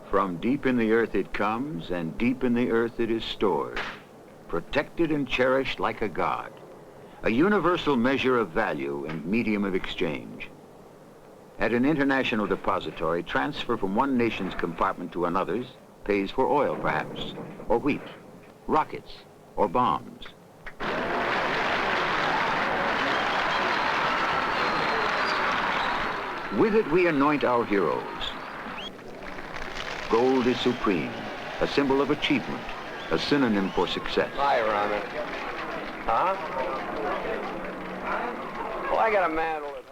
From deep in the earth it comes, and deep in the earth it is stored, protected and cherished like a god, a universal measure of value and medium of exchange. At an international depository, transfer from one nation's compartment to another's pays for oil, perhaps, or wheat, rockets, or bombs. With it we anoint our heroes. Gold is supreme, a symbol of achievement, a synonym for success. Hi, Ronald. Huh? Well, I got a mantle at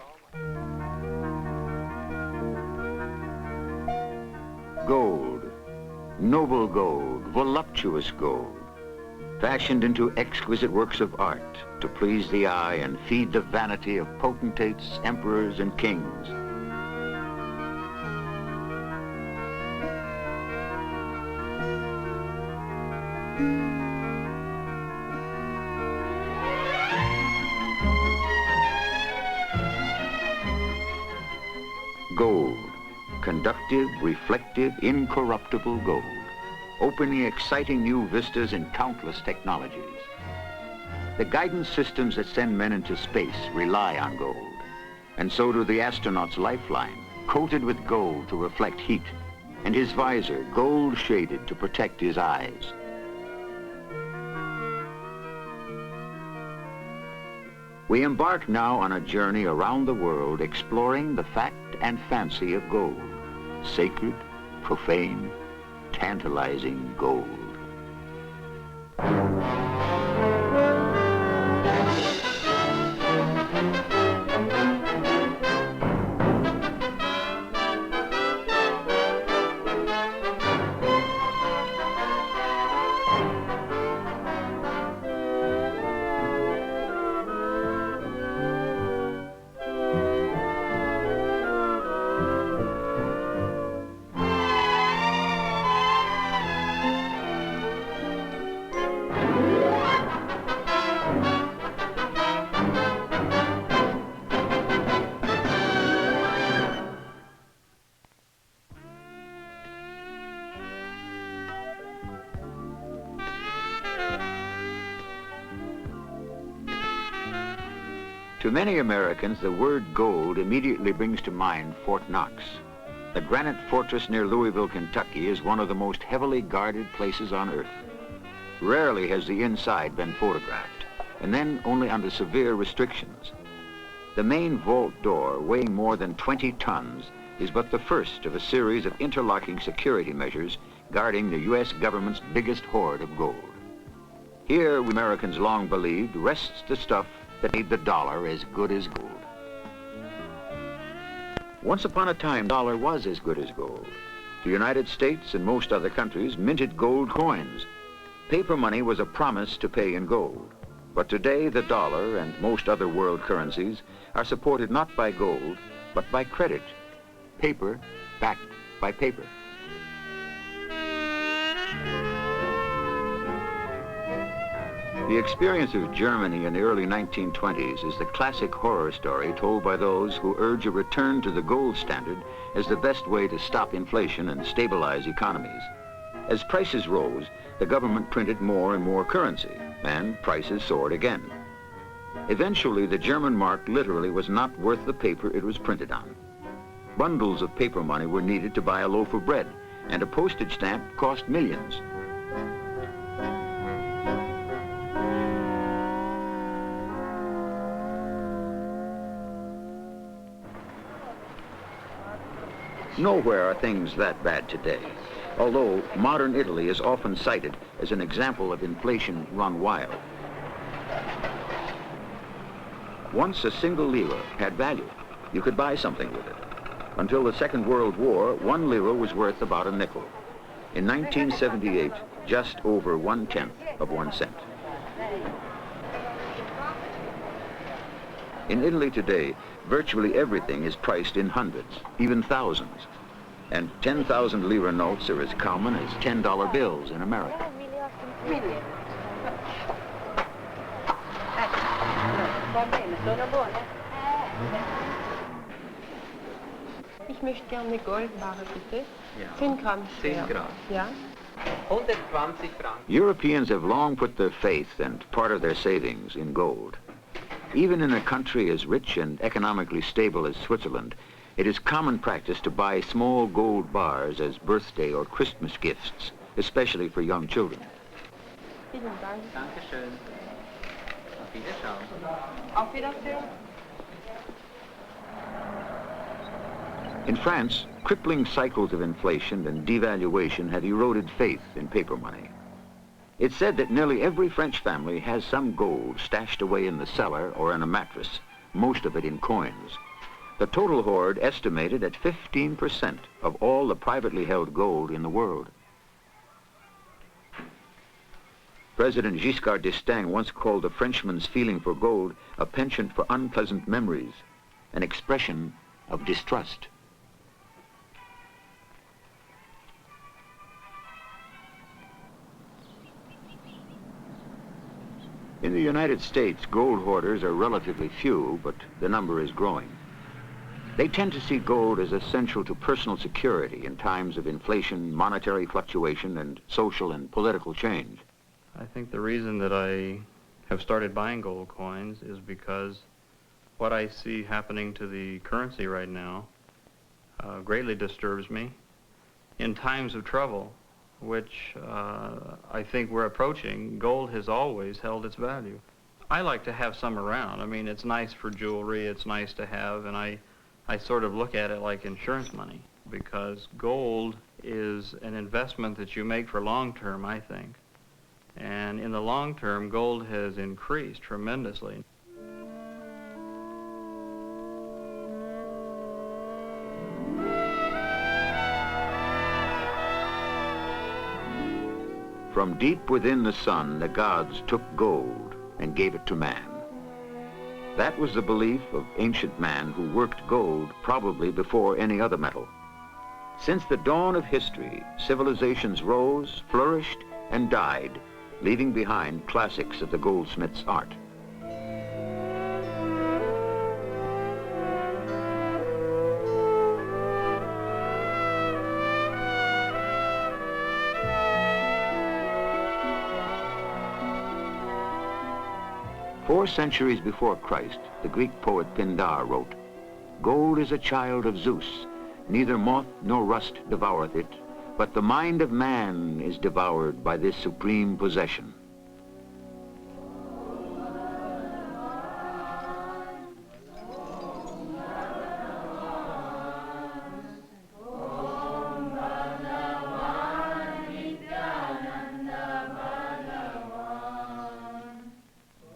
home. Gold, noble gold, voluptuous gold, fashioned into exquisite works of art to please the eye and feed the vanity of potentates, emperors, and kings. Gold, conductive, reflective, incorruptible gold, opening exciting new vistas in countless technologies. The guidance systems that send men into space rely on gold, and so do the astronaut's lifeline, coated with gold to reflect heat, and his visor, gold shaded to protect his eyes. We embark now on a journey around the world exploring the fact and fancy of gold. Sacred, profane, tantalizing gold. To many Americans, the word gold immediately brings to mind Fort Knox. The granite fortress near Louisville, Kentucky is one of the most heavily guarded places on earth. Rarely has the inside been photographed, and then only under severe restrictions. The main vault door, weighing more than 20 tons, is but the first of a series of interlocking security measures guarding the U.S. government's biggest hoard of gold. Here, Americans long believed, rests the stuff that made the dollar as good as gold. Once upon a time, dollar was as good as gold. The United States and most other countries minted gold coins. Paper money was a promise to pay in gold. But today, the dollar and most other world currencies are supported not by gold, but by credit. Paper backed by paper. The experience of Germany in the early 1920s is the classic horror story told by those who urge a return to the gold standard as the best way to stop inflation and stabilize economies. As prices rose, the government printed more and more currency, and prices soared again. Eventually, the German mark literally was not worth the paper it was printed on. Bundles of paper money were needed to buy a loaf of bread, and a postage stamp cost millions. Nowhere are things that bad today, although modern Italy is often cited as an example of inflation run wild. Once a single lira had value. You could buy something with it. Until the Second World War, 1 lira was worth about a nickel. In 1978, just over 1/10 of 1 cent. In Italy today, virtually everything is priced in hundreds, even thousands. And 10,000 lira notes are as common as $10 bills in America. Ich möchte gerne eine Goldbarre, bitte. Ja. 10 Gramm 10 schwer. Gramm. Ja. 120 Franken. Europeans have long put their faith and part of their savings in gold. Even in a country as rich and economically stable as Switzerland, it is common practice to buy small gold bars as birthday or Christmas gifts, especially for young children. Vielen Dank. Dankeschön. Auf Wiedersehen. Auf Wiedersehen. In France, crippling cycles of inflation and devaluation have eroded faith in paper money. It's said that nearly every French family has some gold stashed away in the cellar or in a mattress, most of it in coins. The total hoard estimated at 15% of all the privately held gold in the world. President Giscard d'Estaing once called the Frenchman's feeling for gold a penchant for unpleasant memories, an expression of distrust. In the United States, gold hoarders are relatively few, but the number is growing. They tend to see gold as essential to personal security in times of inflation, monetary fluctuation, and social and political change. I think the reason that I have started buying gold coins is because what I see happening to the currency right now greatly disturbs me. In times of trouble, which I think we're approaching, gold has always held its value. I like to have some around. I mean, it's nice for jewelry, it's nice to have, and I sort of look at it like insurance money, because gold is an investment that you make for long term, I think. And in the long term, gold has increased tremendously. From deep within the sun, the gods took gold and gave it to man. That was the belief of ancient man who worked gold probably before any other metal. Since the dawn of history, civilizations rose, flourished, and died, leaving behind classics of the goldsmith's art. Four centuries before Christ, the Greek poet Pindar wrote, "Gold is a child of Zeus, neither moth nor rust devoureth it, but the mind of man is devoured by this supreme possession."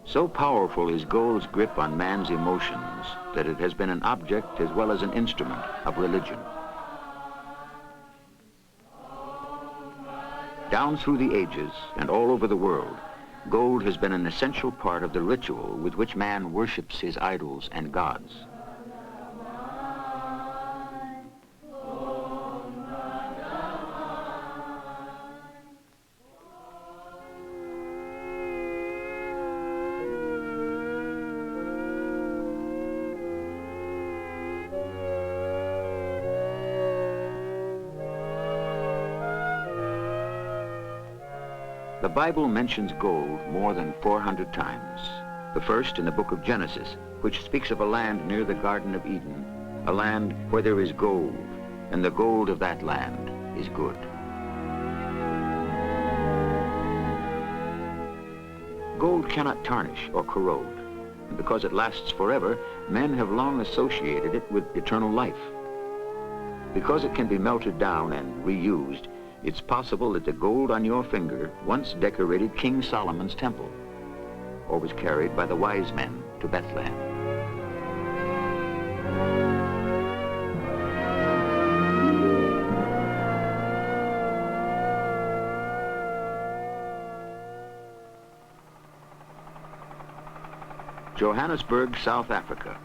So powerful is gold's grip on man's emotions that it has been an object as well as an instrument of religion. Down through the ages and all over the world, gold has been an essential part of the ritual with which man worships his idols and gods. The Bible mentions gold more than 400 times. The first in the book of Genesis, which speaks of a land near the Garden of Eden, a land where there is gold, and the gold of that land is good. Gold cannot tarnish or corrode, and because it lasts forever, men have long associated it with eternal life. Because it can be melted down and reused, it's possible that the gold on your finger once decorated King Solomon's temple, or was carried by the wise men to Bethlehem. Johannesburg, South Africa.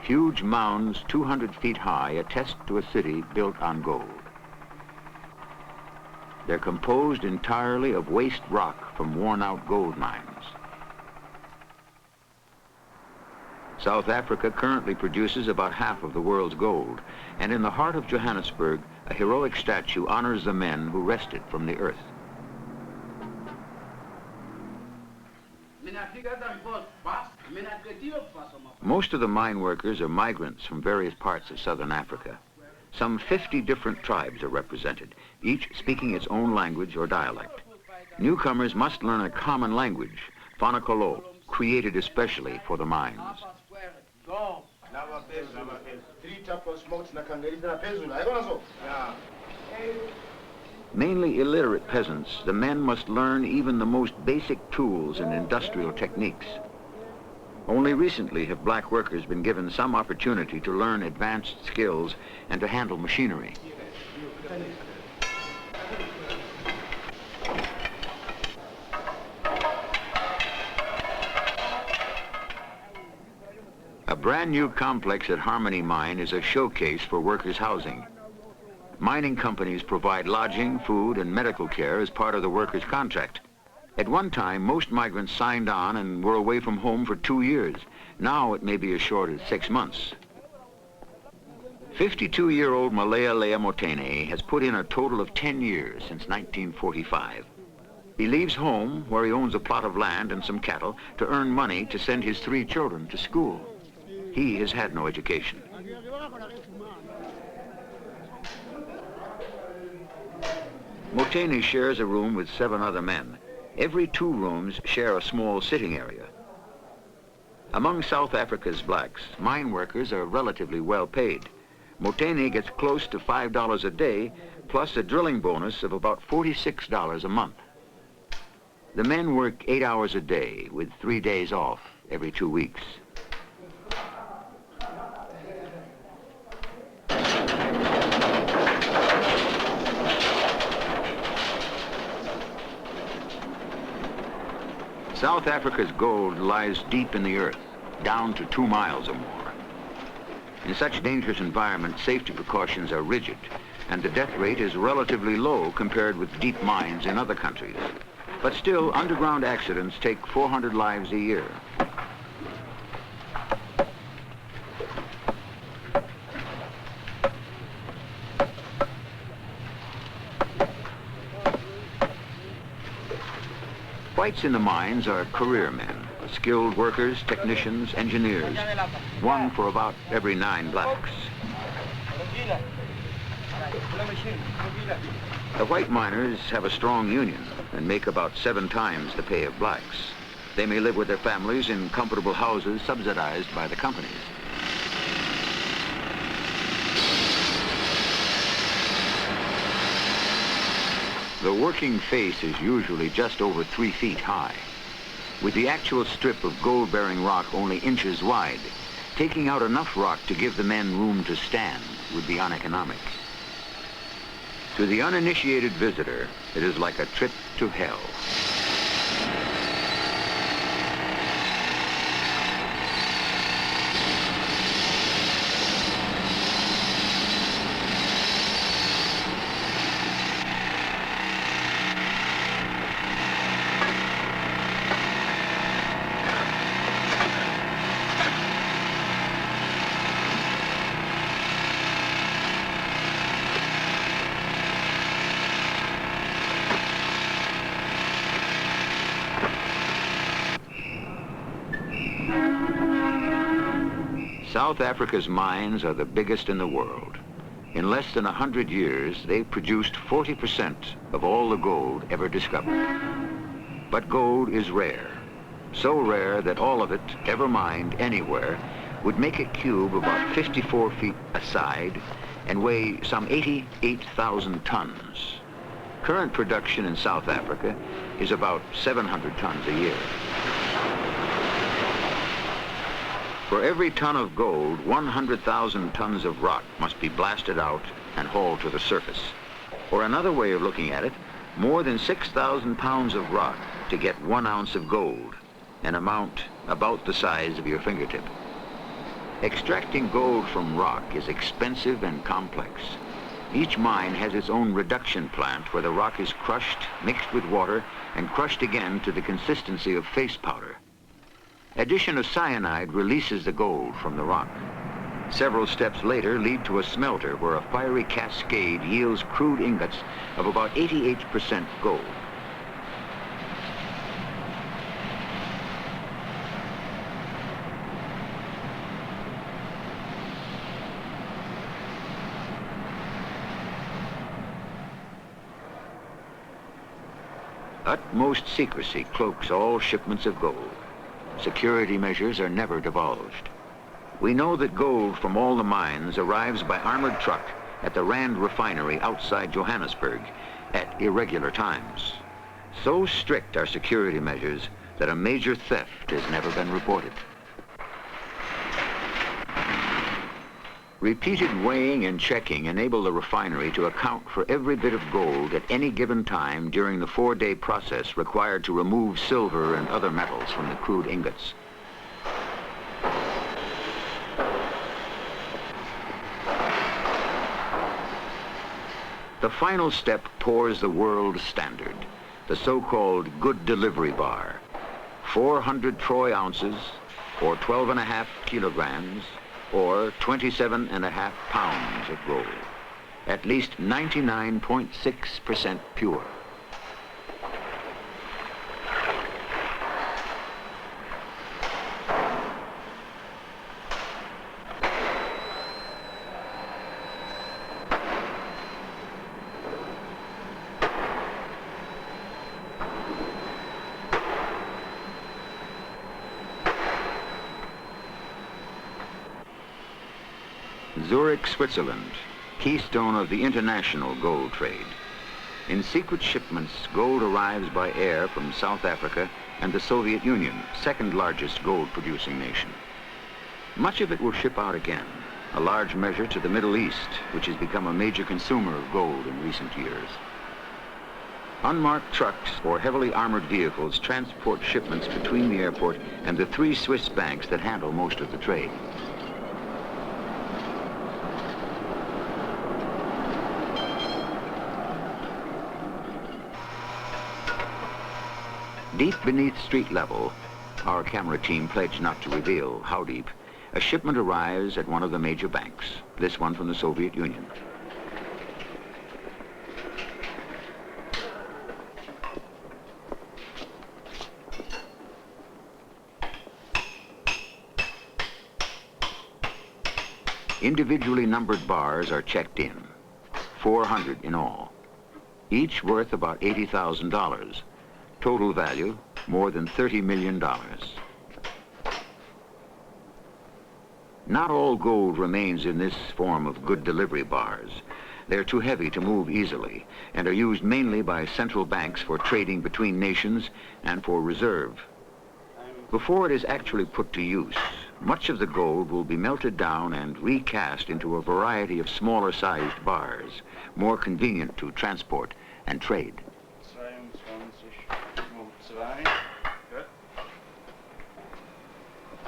Huge mounds 200 feet high attest to a city built on gold. They're composed entirely of waste rock from worn-out gold mines. South Africa currently produces about half of the world's gold, and in the heart of Johannesburg, a heroic statue honors the men who wrested from the earth. Most of the mine workers are migrants from various parts of southern Africa. Some 50 different tribes are represented, each speaking its own language or dialect. Newcomers must learn a common language, Fonokolo, created especially for the mines. Mainly illiterate peasants, the men must learn even the most basic tools and industrial techniques. Only recently have black workers been given some opportunity to learn advanced skills and to handle machinery. A brand new complex at Harmony Mine is a showcase for workers' housing. Mining companies provide lodging, food, and medical care as part of the workers' contract. At one time, most migrants signed on and were away from home for 2 years. Now it may be as short as 6 months. 52-year-old Malaya Lea Motene has put in a total of 10 years since 1945. He leaves home, where he owns a plot of land and some cattle, to earn money to send his 3 children to school. He has had no education. Motene shares a room with 7 other men. Every 2 rooms share a small sitting area. Among South Africa's blacks, mine workers are relatively well paid. Motene gets close to $5 a day, plus a drilling bonus of about $46 a month. The men work 8 hours a day, with 3 days off every 2 weeks. South Africa's gold lies deep in the earth, down to 2 miles or more. In such dangerous environments, safety precautions are rigid, and the death rate is relatively low compared with deep mines in other countries. But still, underground accidents take 400 lives a year. Whites in the mines are career men, skilled workers, technicians, engineers, 1 for about every 9 blacks. The white miners have a strong union and make about 7 times the pay of blacks. They may live with their families in comfortable houses subsidized by the companies. The working face is usually just over 3 feet high. With the actual strip of gold-bearing rock only inches wide, taking out enough rock to give the men room to stand would be uneconomic. To the uninitiated visitor, it is like a trip to hell. South Africa's mines are the biggest in the world. In less than 100 years, they've produced 40% of all the gold ever discovered. But gold is rare. So rare that all of it, ever mined anywhere, would make a cube about 54 feet a side and weigh some 88,000 tons. Current production in South Africa is about 700 tons a year. For every ton of gold, 100,000 tons of rock must be blasted out and hauled to the surface. Or another way of looking at it, more than 6,000 pounds of rock to get 1 ounce of gold, an amount about the size of your fingertip. Extracting gold from rock is expensive and complex. Each mine has its own reduction plant where the rock is crushed, mixed with water, and crushed again to the consistency of face powder. Addition of cyanide releases the gold from the rock. Several steps later lead to a smelter where a fiery cascade yields crude ingots of about 88% gold. Utmost secrecy cloaks all shipments of gold. Security measures are never divulged. We know that gold from all the mines arrives by armored truck at the Rand refinery outside Johannesburg at irregular times. So strict are security measures that a major theft has never been reported. Repeated weighing and checking enable the refinery to account for every bit of gold at any given time during the 4-day process required to remove silver and other metals from the crude ingots. The final step pours the world standard, the so-called good delivery bar. 400 troy ounces, or 12.5 kilograms, or 27.5 pounds of gold. At least 99.6% pure. Zurich, Switzerland, keystone of the international gold trade. In secret shipments, gold arrives by air from South Africa and the Soviet Union, second largest gold-producing nation. Much of it will ship out again, a large measure to the Middle East, which has become a major consumer of gold in recent years. Unmarked trucks or heavily armored vehicles transport shipments between the airport and the 3 Swiss banks that handle most of the trade. Deep beneath street level, our camera team pledged not to reveal how deep, a shipment arrives at one of the major banks, this one from the Soviet Union. Individually numbered bars are checked in, 400 in all, each worth about $80,000. Total value, more than $30 million. Not all gold remains in this form of good delivery bars. They're too heavy to move easily and are used mainly by central banks for trading between nations and for reserve. Before it is actually put to use, much of the gold will be melted down and recast into a variety of smaller-sized bars, more convenient to transport and trade.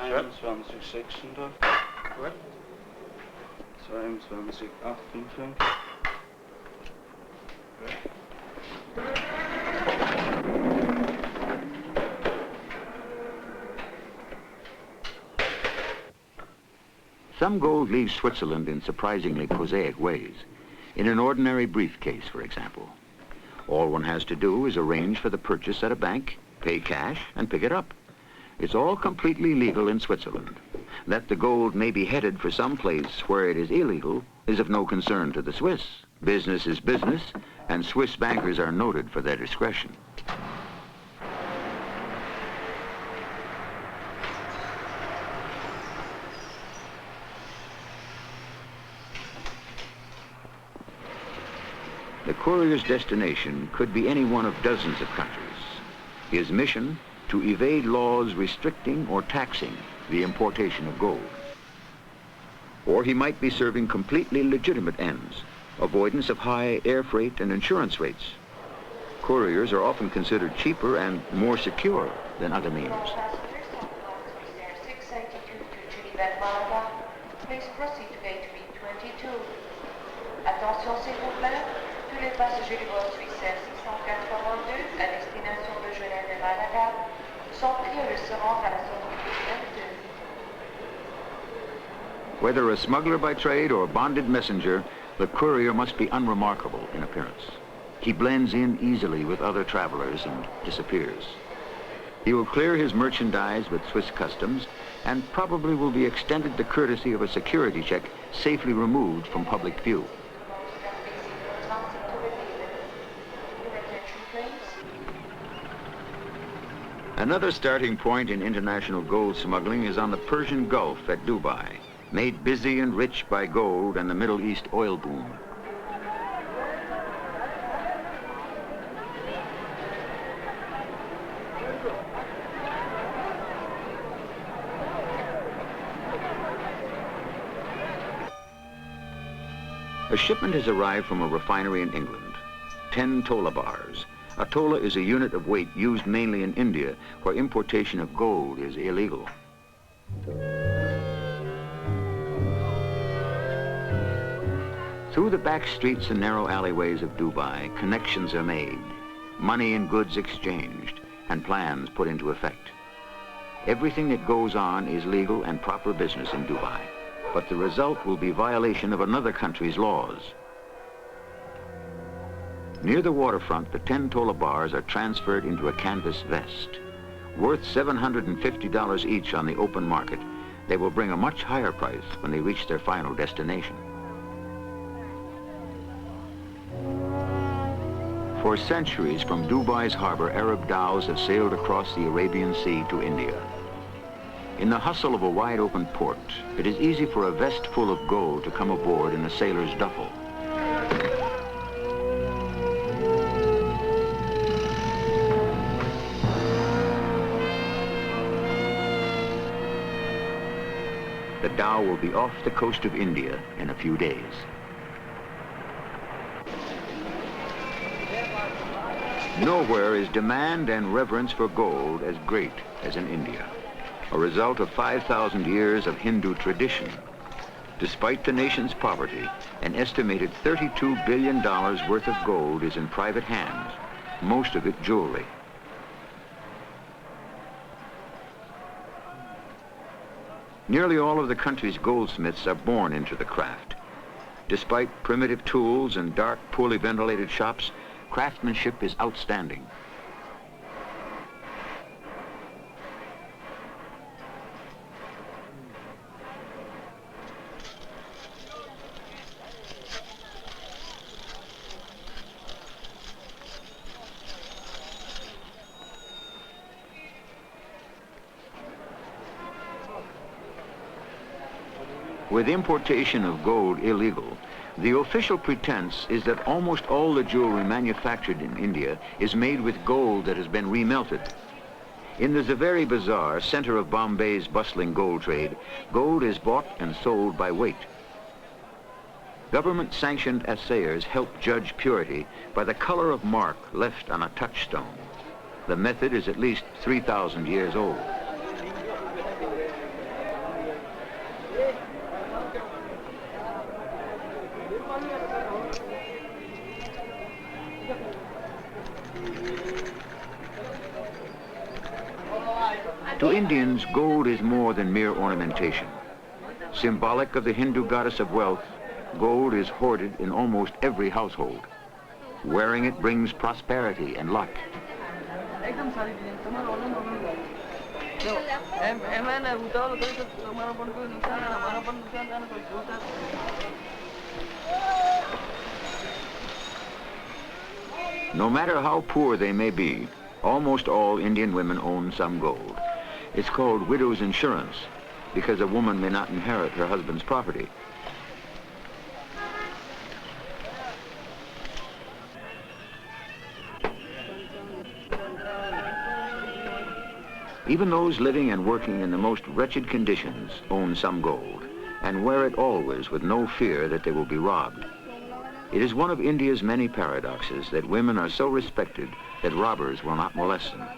21,600. Gut. 22,58. Some gold leaves Switzerland in surprisingly prosaic ways. In an ordinary briefcase, for example. All one has to do is arrange for the purchase at a bank, pay cash, and pick it up. It's all completely legal in Switzerland. That the gold may be headed for some place where it is illegal is of no concern to the Swiss. Business is business, and Swiss bankers are noted for their discretion. The courier's destination could be any one of dozens of countries. His mission, to evade laws restricting or taxing the importation of gold. Or he might be serving completely legitimate ends, avoidance of high air freight and insurance rates. Couriers are often considered cheaper and more secure than other means. Please proceed to gate 22. Attention s'il vous plaît, tous les passagers du vol Suisse 682 à destination de Genève et Malaga sont priés de se rendre à la sortie. Whether a smuggler by trade or bonded messenger, the courier must be unremarkable in appearance. He blends in easily with other travelers and disappears. He will clear his merchandise with Swiss customs and probably will be extended the courtesy of a security check safely removed from public view. Another starting point in international gold smuggling is on the Persian Gulf at Dubai, made busy and rich by gold and the Middle East oil boom. A shipment has arrived from a refinery in England. 10 tola bars. A tola is a unit of weight used mainly in India, where importation of gold is illegal. Through the back streets and narrow alleyways of Dubai, connections are made, money and goods exchanged, and plans put into effect. Everything that goes on is legal and proper business in Dubai, but the result will be violation of another country's laws. Near the waterfront, the 10 tola bars are transferred into a canvas vest. Worth $750 each on the open market, they will bring a much higher price when they reach their final destination. For centuries, from Dubai's harbor, Arab dhows have sailed across the Arabian Sea to India. In the hustle of a wide-open port, it is easy for a vest full of gold to come aboard in a sailor's duffel. The dhow will be off the coast of India in a few days. Nowhere is demand and reverence for gold as great as in India, a result of 5,000 years of Hindu tradition. Despite the nation's poverty, an estimated $32 billion worth of gold is in private hands, most of it jewelry. Nearly all of the country's goldsmiths are born into the craft. Despite primitive tools and dark, poorly ventilated shops, craftsmanship is outstanding. With importation of gold illegal, the official pretense is that almost all the jewelry manufactured in India is made with gold that has been remelted. In the Zaveri Bazaar, center of Bombay's bustling gold trade, gold is bought and sold by weight. Government-sanctioned assayers help judge purity by the color of mark left on a touchstone. The method is at least 3,000 years old. To Indians, gold is more than mere ornamentation. Symbolic of the Hindu goddess of wealth, gold is hoarded in almost every household. Wearing it brings prosperity and luck. No matter how poor they may be, almost all Indian women own some gold. It's called widow's insurance because a woman may not inherit her husband's property. Even those living and working in the most wretched conditions own some gold and wear it always with no fear that they will be robbed. It is one of India's many paradoxes that women are so respected that robbers will not molest them.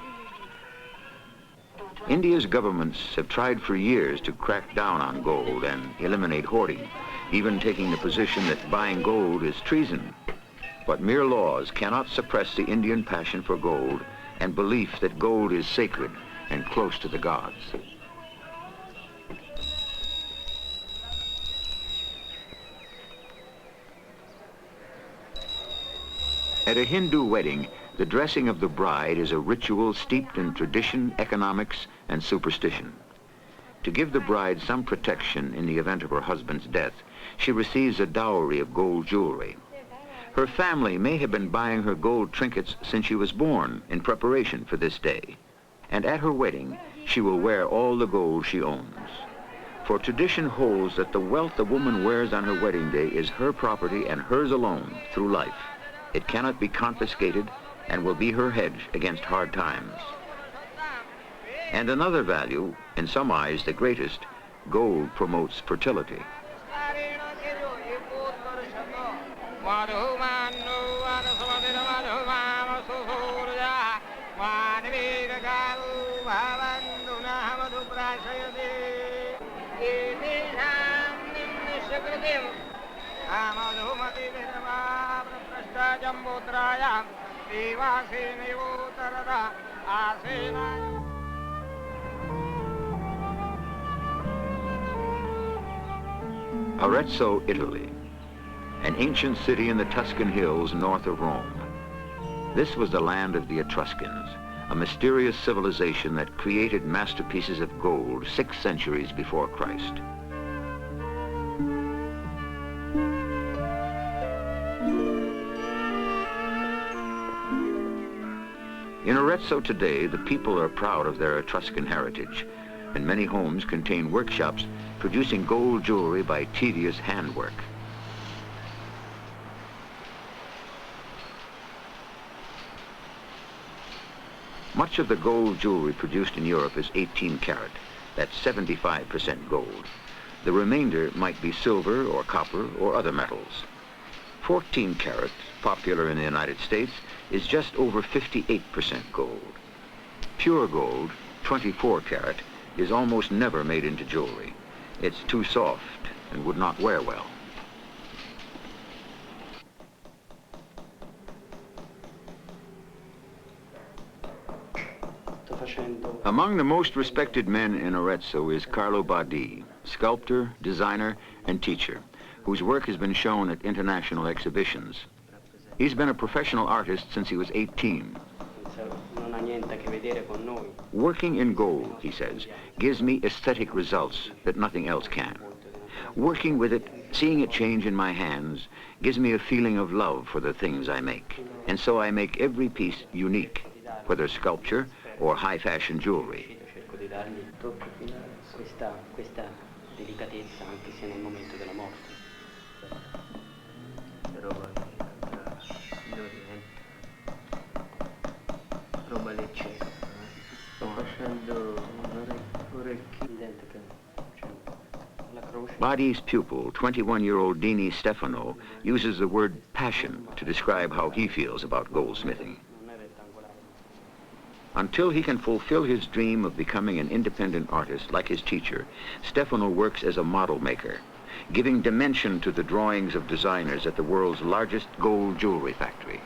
India's governments have tried for years to crack down on gold and eliminate hoarding, even taking the position that buying gold is treason. But mere laws cannot suppress the Indian passion for gold and belief that gold is sacred and close to the gods. At a Hindu wedding, the dressing of the bride is a ritual steeped in tradition, economics, and superstition. To give the bride some protection in the event of her husband's death, she receives a dowry of gold jewelry. Her family may have been buying her gold trinkets since she was born in preparation for this day. And at her wedding, she will wear all the gold she owns. For tradition holds that the wealth a woman wears on her wedding day is her property and hers alone through life. It cannot be confiscated and will be her hedge against hard times. And another value, in some eyes the greatest, gold promotes fertility. Arezzo, Italy, an ancient city in the Tuscan hills north of Rome. This was the land of the Etruscans, a mysterious civilization that created masterpieces of gold 6 centuries before Christ. In Arezzo today, the people are proud of their Etruscan heritage, and many homes contain workshops producing gold jewelry by tedious handwork. Much of the gold jewelry produced in Europe is 18 karat. That's 75% gold. The remainder might be silver or copper or other metals. 14 karat, popular in the United States, is just over 58% gold. Pure gold, 24 karat, is almost never made into jewelry. It's too soft and would not wear well. Among the most respected men in Arezzo is Carlo Badi, sculptor, designer, and teacher, whose work has been shown at international exhibitions. He's been a professional artist since he was 18. Working in gold, he says, gives me aesthetic results that nothing else can. Working with it, seeing it change in my hands, gives me a feeling of love for the things I make. And so I make every piece unique, whether sculpture or high-fashion jewelry. Badi's pupil, 21-year-old Dini Stefano, uses the word passion to describe how he feels about goldsmithing. Until he can fulfill his dream of becoming an independent artist like his teacher, Stefano works as a model maker, giving dimension to the drawings of designers at the world's largest gold jewelry factory.